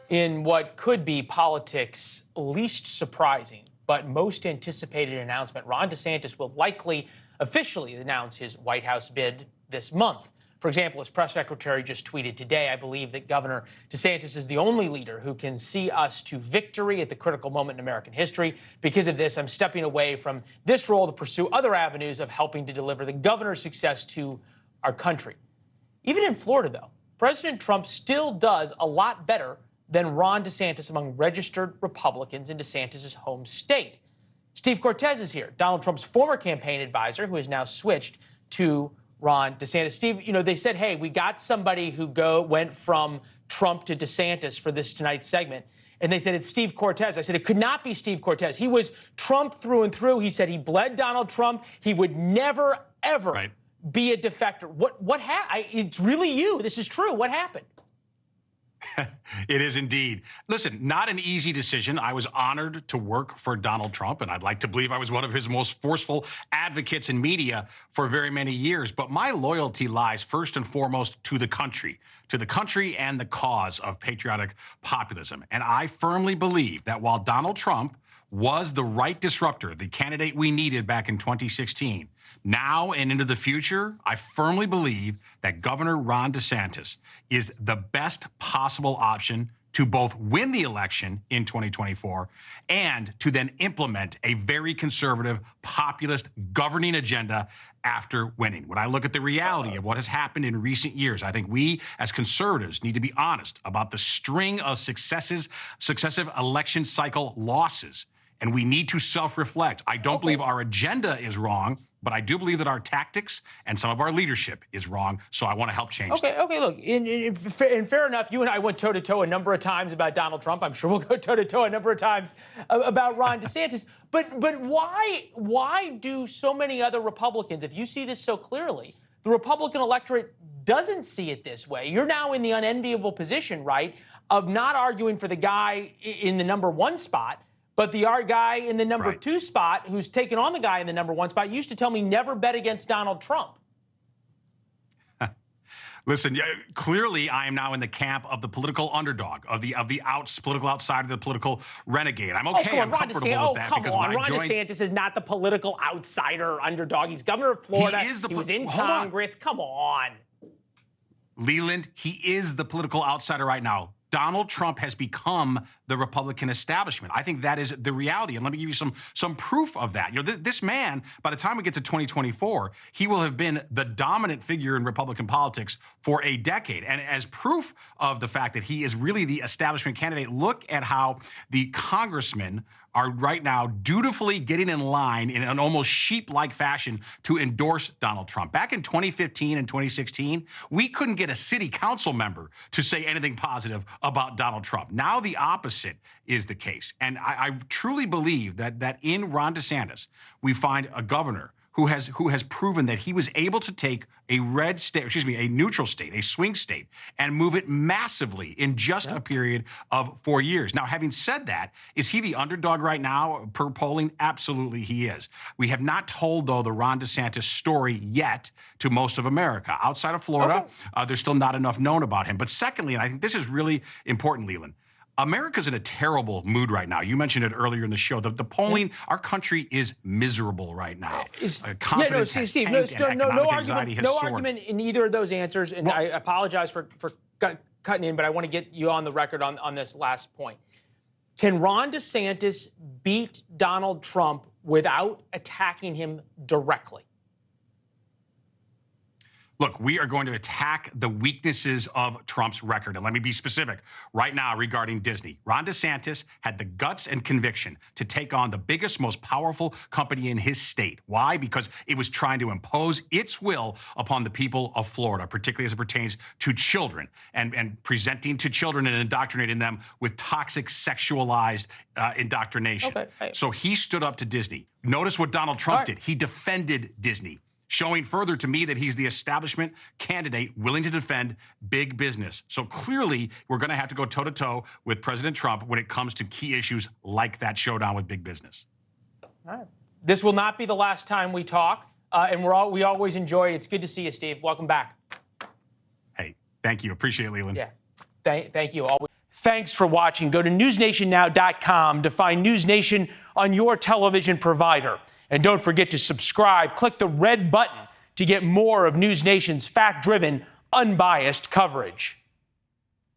In what could be politics' least surprising but most anticipated announcement, Ron DeSantis will likely officially announce his White House bid this month. For example, his press secretary just tweeted today, "I believe that Governor DeSantis is the only leader who can see us to victory at the critical moment in American history. Because of this, I'm stepping away from this role to pursue other avenues of helping to deliver the governor's success to our country." Even in Florida, though, President Trump still does a lot better than Ron DeSantis among registered Republicans in DeSantis' home state. Steve Cortes is here, Donald Trump's former campaign advisor, who has now switched to Ron DeSantis. Steve, they said, hey, we got somebody who went from Trump to DeSantis for this tonight's segment. And they said, it's Steve Cortes. I said, it could not be Steve Cortes. He was Trump through and through. He said he bled Donald Trump. He would never, ever be a defector. What happened? It's really you. This is true. What happened? It is indeed. Listen, not an easy decision. I was honored to work for Donald Trump, and I'd like to believe I was one of his most forceful advocates in media for very many years. But my loyalty lies first and foremost to the country and the cause of patriotic populism. And I firmly believe that while Donald Trump was the right disruptor, the candidate we needed back in 2016, now and into the future, I firmly believe that Governor Ron DeSantis is the best possible option to both win the election in 2024 and to then implement a very conservative, populist governing agenda after winning. When I look at the reality of what has happened in recent years, I think we as conservatives need to be honest about the string of successive election cycle losses. And we need to self-reflect. I don't believe our agenda is wrong, but I do believe that our tactics and some of our leadership is wrong. So I want to help change that. Okay, look, and fair enough. You and I went toe-to-toe a number of times about Donald Trump. I'm sure we'll go toe-to-toe a number of times about Ron DeSantis. But why do so many other Republicans, if you see this so clearly, the Republican electorate doesn't see it this way? You're now in the unenviable position, right, of not arguing for the guy in the number one spot, but the guy in the number two spot who's taken on the guy in the number one spot used to tell me never bet against Donald Trump. Listen, clearly I am now in the camp of the political underdog, of the political outsider, the political renegade. I'm okay. I'm comfortable with that because when I joined, DeSantis is not the political outsider underdog. He's governor of Florida. He was in Congress. Come on. Leland, he is the political outsider right now. Donald Trump has become the Republican establishment. I think that is the reality. And let me give you some proof of that. This man, by the time we get to 2024, he will have been the dominant figure in Republican politics for a decade. And as proof of the fact that he is really the establishment candidate, look at how the congressmen are right now dutifully getting in line in an almost sheep-like fashion to endorse Donald Trump. Back in 2015 and 2016, we couldn't get a city council member to say anything positive about Donald Trump. Now the opposite is the case. And I truly believe that in Ron DeSantis, we find a governor who has proven that he was able to take a neutral state, a swing state, and move it massively in just a period of 4 years. Now, having said that, is he the underdog right now per polling? Absolutely he is. We have not told, though, the Ron DeSantis story yet to most of America. Outside of Florida, there's still not enough known about him. But secondly, and I think this is really important, Leland, America's in a terrible mood right now. You mentioned it earlier in the show. The polling, our country is miserable right now. Confidence has tanked and economic anxiety has soared. No argument in either of those answers, and I apologize for cutting in, but I want to get you on the record on this last point. Can Ron DeSantis beat Donald Trump without attacking him directly? Look, we are going to attack the weaknesses of Trump's record. And let me be specific right now regarding Disney. Ron DeSantis had the guts and conviction to take on the biggest, most powerful company in his state. Why? Because it was trying to impose its will upon the people of Florida, particularly as it pertains to children and presenting to children and indoctrinating them with toxic sexualized indoctrination. So he stood up to Disney. Notice what Donald Trump did. He defended Disney, showing further to me that he's the establishment candidate willing to defend big business. So clearly, we're going to have to go toe-to-toe with President Trump when it comes to key issues like that showdown with big business. All right. This will not be the last time we talk, and we always enjoy it. It's good to see you, Steve. Welcome back. Hey, thank you. Appreciate it, Leland. Yeah, thank you. Always. Thanks for watching. Go to newsnationnow.com to find NewsNation on your television provider. And don't forget to subscribe. Click the red button to get more of NewsNation's fact-driven, unbiased coverage.